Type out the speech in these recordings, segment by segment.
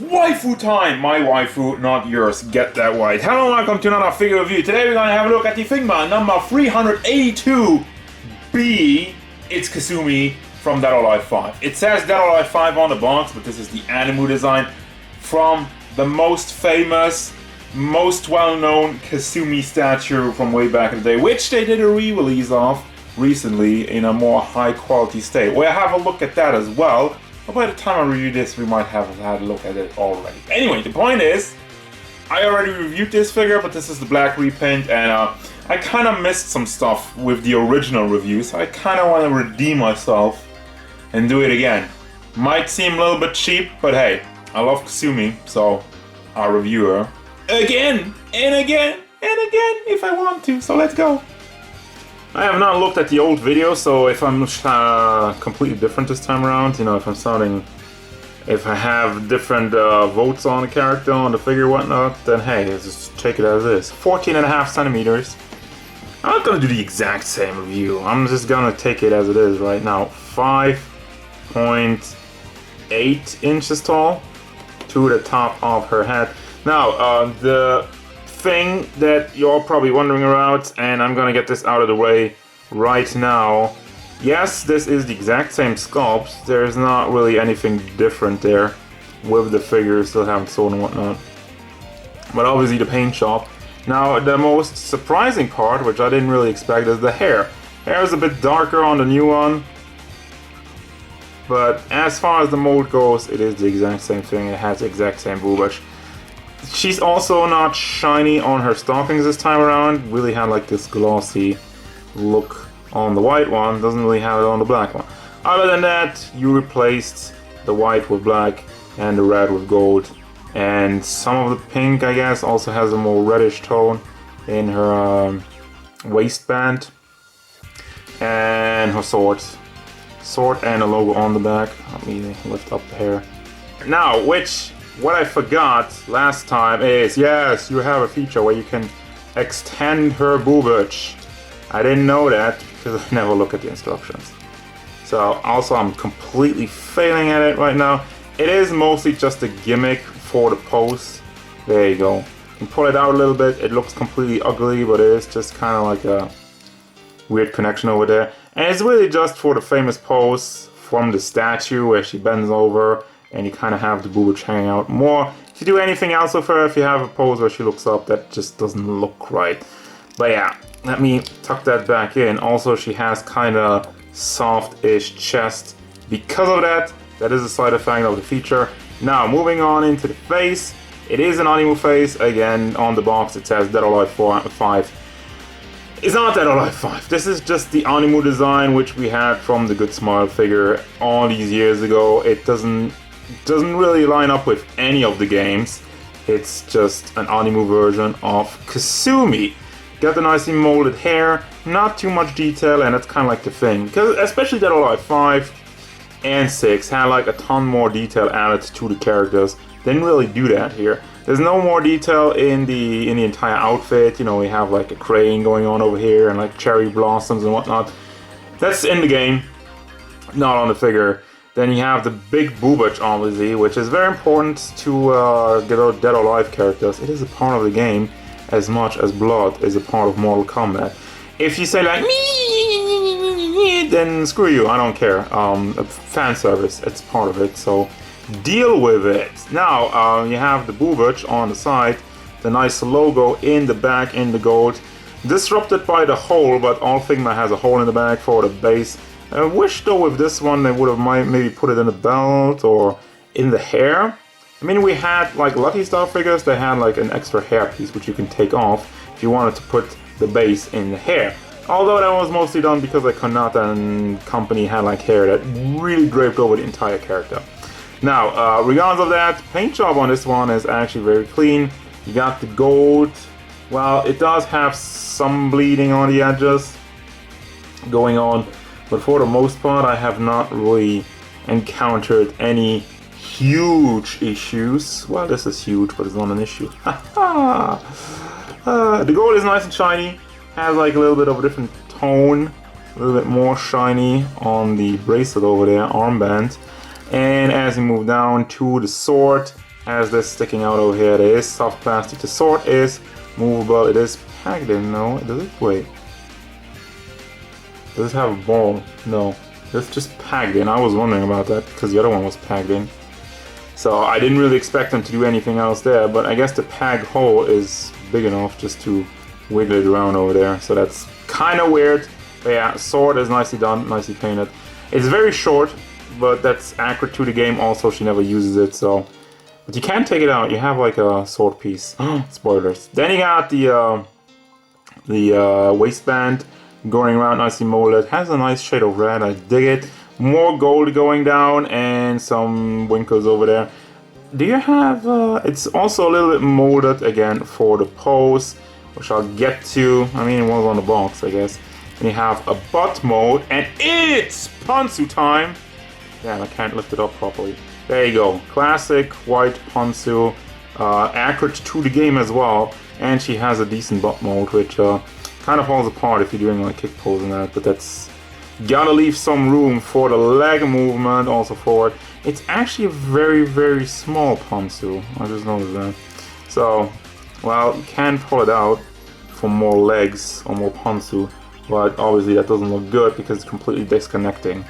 Waifu time! My waifu, not yours. Get that right. Hello and welcome to another figure review. Today we're going to have a look at the Figma number 382B. It's Kasumi from Dead or Alive 5. It says Dead or Alive 5 on the box, but this is the anime design from the most famous, most well-known Kasumi statue from way back in the day, which they did a re-release of recently in a more high-quality state. We'll have a look at that as well. But by the time I review this, we might have had a look at it already. Anyway, the point is, I already reviewed this figure, but this is the black repaint, and I kind of missed some stuff with the original review, so I kind of want to redeem myself and do it again. Might seem a little bit cheap, but hey, I love Kasumi, so I'll review her again and again and again if I want to, so let's go. I have not looked at the old video, so if I'm completely different this time around, you know, if I have different votes on the character, on the figure, whatnot, then hey, just take it as is. 14.5 centimeters. I'm not gonna do the exact same review. I'm just gonna take it as it is right now. 5.8 inches tall to the top of her head. Now, the thing that you're probably wondering about, and I'm gonna get this out of the way right now. Yes, this is the exact same sculpt. There's not really anything different there with the figure, still haven't sold and whatnot. But obviously the paint job. Now the most surprising part, which I didn't really expect, is the hair. Hair is a bit darker on the new one. But as far as the mold goes, it is the exact same thing. It has the exact same boobage. She's also not shiny on her stockings this time around. Really had like this glossy look on the white one. Doesn't really have it on the black one. Other than that, you replaced the white with black and the red with gold. And some of the pink, I guess, also has a more reddish tone in her waistband. And her sword. Sword and a logo on the back. Let me lift up the hair. Now, what I forgot last time is, yes, you have a feature where you can extend her boobage. I didn't know that because I never look at the instructions. So also I'm completely failing at it right now. It is mostly just a gimmick for the pose. There you go. You can pull it out a little bit. It looks completely ugly, but it is just kind of like a weird connection over there. And it's really just for the famous pose from the statue where she bends over and you kind of have the boobage hanging out more. If you do anything else with her, if you have a pose where she looks up, that just doesn't look right. But yeah, let me tuck that back in. Also, she has kind of soft-ish chest. Because of that, that is a side effect of the feature. Now, moving on into the face. It is an anime face. Again, on the box it says Dead or Alive 5. It's not Dead or Alive 5. This is just the anime design which we had from the Good Smile figure all these years ago. It doesn't really line up with any of the games. It's just an anime version of Kasumi. Got the nicely molded hair, not too much detail, and that's kind of like the thing. Because especially Dead or Alive 5 and 6 had like a ton more detail added to the characters. Didn't really do that here. There's no more detail in the entire outfit. You know, we have like a crane going on over here and like cherry blossoms and whatnot. That's in the game, not on the figure. Then you have the big boobage, obviously, which is very important to get out Dead or Alive characters. It is a part of the game as much as blood is a part of Mortal Kombat. If you say like, me, then screw you, I don't care. Fan service, it's part of it, so deal with it. Now, you have the boobage on the side, the nice logo in the back in the gold. Disrupted by the hole, but all Figma has a hole in the back for the base. I wish though with this one they would have maybe put it in the belt or in the hair. I mean, we had like Lucky Star figures, they had like an extra hair piece which you can take off if you wanted to put the base in the hair. Although that was mostly done because the Kanata and company had like hair that really draped over the entire character. Now, regardless of that, paint job on this one is actually very clean. You got the gold. Well, it does have some bleeding on the edges going on. But for the most part, I have not really encountered any huge issues. Well, this is huge, but it's not an issue. The gold is nice and shiny. Has like a little bit of a different tone. A little bit more shiny on the bracelet over there, armband. And as we move down to the sword, has this sticking out over here. It is soft plastic. The sword is movable. It is pegged in. No, does it? Wait. Does it have a ball? No. It's just pegged in. I was wondering about that because the other one was pegged in. So I didn't really expect them to do anything else there, but I guess the peg hole is big enough just to wiggle it around over there. So that's kind of weird. But yeah, sword is nicely done, nicely painted. It's very short, but that's accurate to the game. Also, she never uses it, so... But you can take it out. You have like a sword piece. Spoilers. Then you got the waistband going around, nicely molded. Has a nice shade of red. I dig it. More gold going down and some winkles over there. Do you have... it's also a little bit molded again for the pose, which I'll get to. I mean, it was on the box, I guess. And you have a butt mode, and it's pantsu time! Damn, I can't lift it up properly. There you go. Classic white pantsu. Accurate to the game as well. And she has a decent butt mode, which kind of falls apart if you're doing like kick pose and that, but that's... Gotta leave some room for the leg movement, also forward. It's actually a very, very small pantsu. I just noticed that. So, well, you can pull it out for more legs or more pantsu, but obviously that doesn't look good because it's completely disconnecting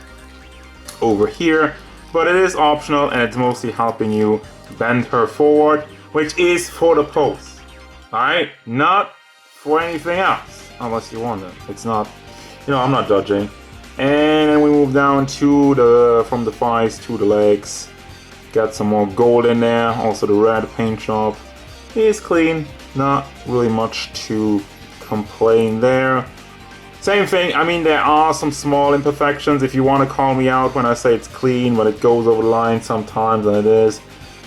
over here. But it is optional and it's mostly helping you bend her forward, which is for the pose. Alright? Not for anything else, unless you want it. It's not, you know, I'm not judging. And then we move down to from the thighs to the legs. Got some more gold in there. Also the red paint job is clean. Not really much to complain there. Same thing, I mean there are some small imperfections if you want to call me out when I say it's clean, but it goes over the line sometimes and it is.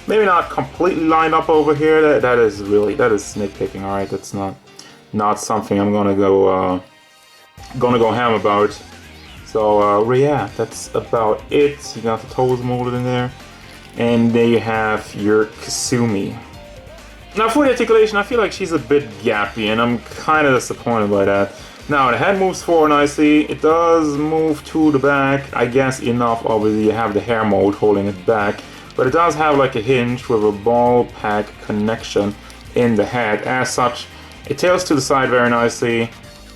Maybe not completely lined up over here. That is nitpicking, alright? That's not something I'm gonna go ham about. So yeah, that's about it. You got the toes molded in there. And there you have your Kasumi. Now for the articulation, I feel like she's a bit gappy and I'm kind of disappointed by that. Now the head moves forward nicely. It does move to the back, I guess enough. Obviously you have the hair mode holding it back. But it does have like a hinge with a ball pack connection in the head. As such, it tails to the side very nicely.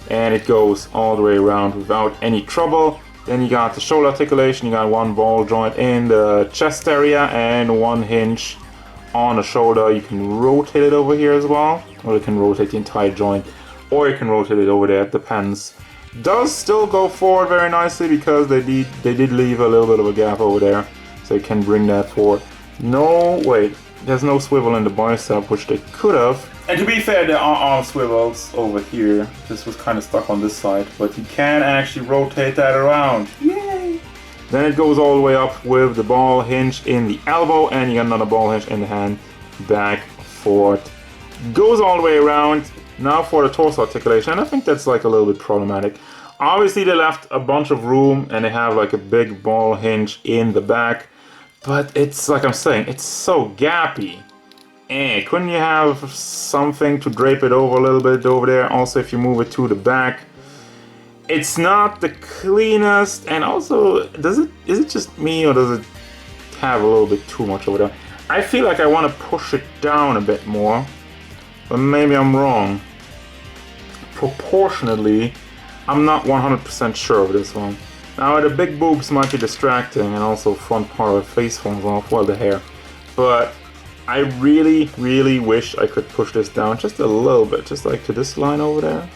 And it goes all the way around without any trouble. Then you got the shoulder articulation, you got one ball joint in the chest area and one hinge on the shoulder. You can rotate it over here as well, or you can rotate the entire joint, or you can rotate it over there, it depends. Does still go forward very nicely because they did leave a little bit of a gap over there, so you can bring that forward. No, wait, there's no swivel in the bicep, which they could have. And to be fair, there are arm swivels over here. This was kind of stuck on this side, but you can actually rotate that around. Yay! Then it goes all the way up with the ball hinge in the elbow, and you got another ball hinge in the hand. Back, forward. Goes all the way around. Now for the torso articulation, and I think that's like a little bit problematic. Obviously they left a bunch of room, and they have like a big ball hinge in the back. But it's, like I'm saying, it's so gappy. Couldn't you have something to drape it over a little bit over there? Also, if you move it to the back, it's not the cleanest. And also, is it just me, or does it have a little bit too much over there? I feel like I want to push it down a bit more, but maybe I'm wrong. Proportionately, I'm not 100% sure of this one. Now, the big boobs might be distracting, and also front part of the face falls off, well, the hair. But I really, really wish I could push this down just a little bit, just like to this line over there.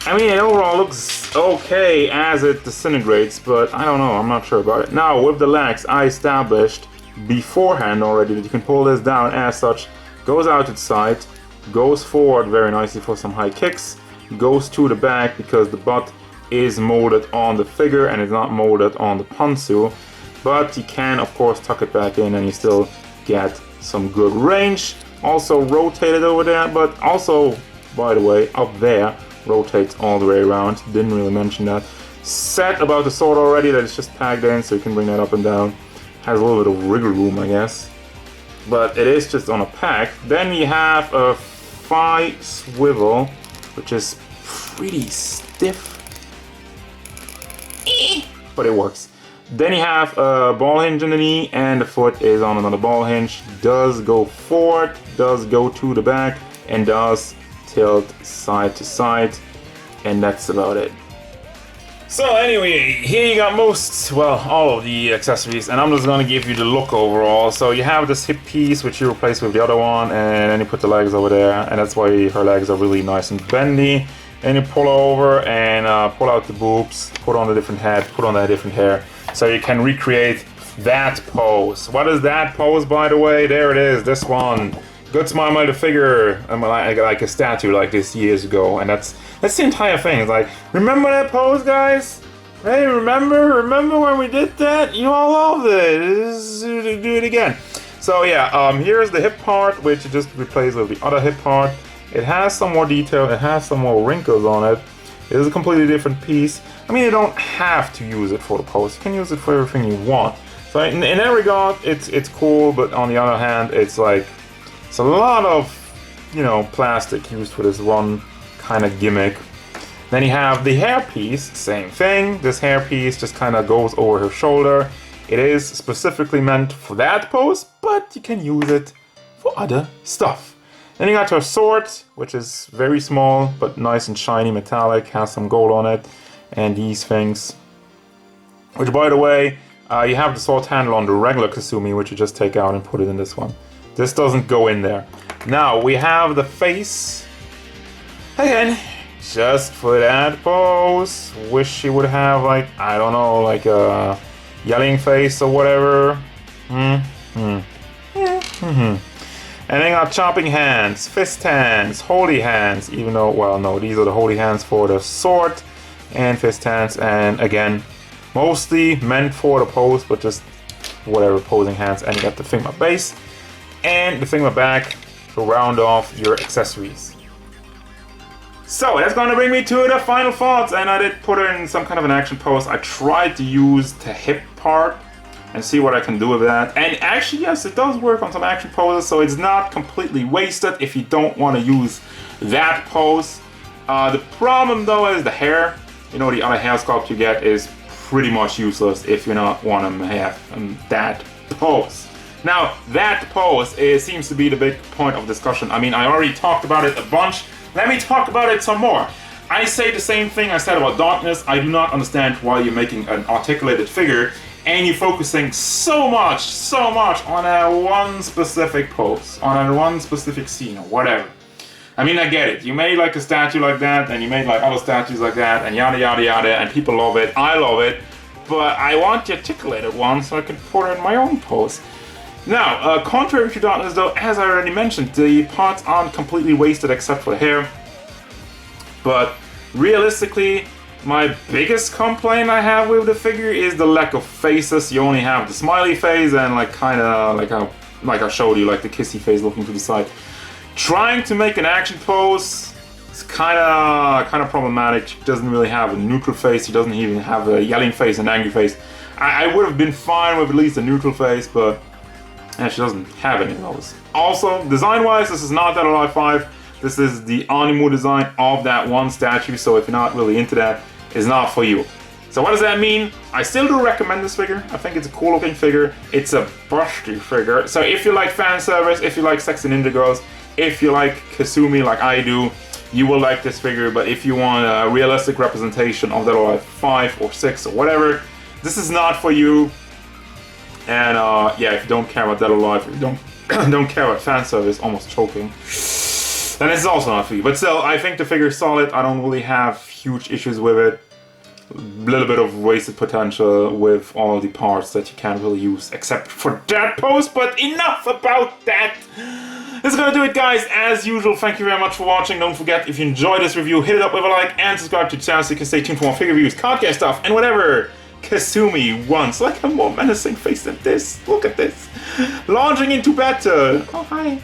I mean, it overall looks okay as it disintegrates, but I don't know, I'm not sure about it. Now, with the legs, I established beforehand already that you can pull this down as such, goes out to the side, goes forward very nicely for some high kicks, goes to the back because the butt is molded on the figure and it's not molded on the pantsu, but you can of course tuck it back in and you still get some good range. Also rotate it over there, but also, by the way, up there rotates all the way around. Didn't really mention that. Said about the sword already that it's just packed in, so you can bring that up and down. Has a little bit of wriggle room, I guess, but it is just on a pack. Then you have a thigh swivel, which is pretty stiff, but it works. Then you have a ball hinge on the knee, and the foot is on another ball hinge. Does go forward, does go to the back, and does tilt side to side, and that's about it. So anyway, here you got all of the accessories, and I'm just gonna give you the look overall. So you have this hip piece, which you replace with the other one, and then you put the legs over there, and that's why her legs are really nice and bendy. Then you pull over and pull out the boobs, put on a different head, put on a different hair, so you can recreate that pose. What is that pose, by the way? There it is, this one. Good Smile made a figure, like a statue like this years ago, and that's the entire thing. It's like, remember that pose, guys? Hey, remember when we did that? You all loved it. Let's do it again. So yeah, here's the hip part, which you just replace with the other hip part. It has some more detail, it has some more wrinkles on it. It is a completely different piece. I mean, you don't have to use it for the pose. You can use it for everything you want. So in that regard, it's cool, but on the other hand, it's like, it's a lot of, plastic used for this one kind of gimmick. Then you have the hairpiece, same thing. This hairpiece just kind of goes over her shoulder. It is specifically meant for that pose, but you can use it for other stuff. Then you got her sword, which is very small, but nice and shiny metallic, has some gold on it, and these things. Which, by the way, you have the sword handle on the regular Kasumi, which you just take out and put it in this one. This doesn't go in there. Now, we have the face. Again, just for that pose. Wish she would have, like, I don't know, like a yelling face or whatever. And then got chopping hands, fist hands, holy hands, even though, well, no, these are the holy hands for the sword, and fist hands, and again, mostly meant for the pose, but just whatever posing hands. And you got the Figma base and the Figma back to round off your accessories. So that's gonna bring me to the final thoughts, and I did put in some kind of an action pose. I tried to use the hip part and see what I can do with that. And actually, yes, it does work on some action poses, so it's not completely wasted if you don't want to use that pose. The problem though is the hair. The other hair sculpt you get is pretty much useless if you not want to have that pose. Now, that pose seems to be the big point of discussion. I mean, I already talked about it a bunch. Let me talk about it some more. I say the same thing I said about darkness. I do not understand why you're making an articulated figure and you're focusing so much on a one specific pose, on a one specific scene or whatever. I mean, I get it. You made like a statue like that, and you made like other statues like that, and yada yada yada, and people love it. I love it, but I want the articulated one so I can put it in my own pose. Now, contrary to darkness though, as I already mentioned, the parts aren't completely wasted except for the hair. But realistically, my biggest complaint I have with the figure is the lack of faces. You only have the smiley face and like kind of like I showed you, like the kissy face looking to the side. Trying to make an action pose is kind of problematic. She doesn't really have a neutral face. She doesn't even have a yelling face and angry face. I would have been fine with at least a neutral face, but she doesn't have any of those. Also, design-wise, this is not Dead or Alive 5. This is the Animu design of that one statue, so if you're not really into that, it's not for you. So what does that mean? I still do recommend this figure. I think it's a cool looking figure. It's a busty figure. So if you like fan service, if you like sexy ninja girls, if you like Kasumi like I do, you will like this figure. But if you want a realistic representation of Dead or Alive 5 or 6 or whatever, this is not for you. And yeah, if you don't care about Dead or Alive, if you don't care about fan service, almost choking, then this is also not for you. But still, I think the figure is solid. I don't really have huge issues with it. A little bit of wasted potential with all the parts that you can't really use except for that pose, but enough about that. This is gonna do it, guys. As usual, thank you very much for watching. Don't forget, if you enjoyed this review, hit it up with a like and subscribe to the channel so you can stay tuned for more figure reviews, card game stuff, and whatever Kasumi wants. Like a more menacing face than this. Look at this. Launching into battle. Oh, hi.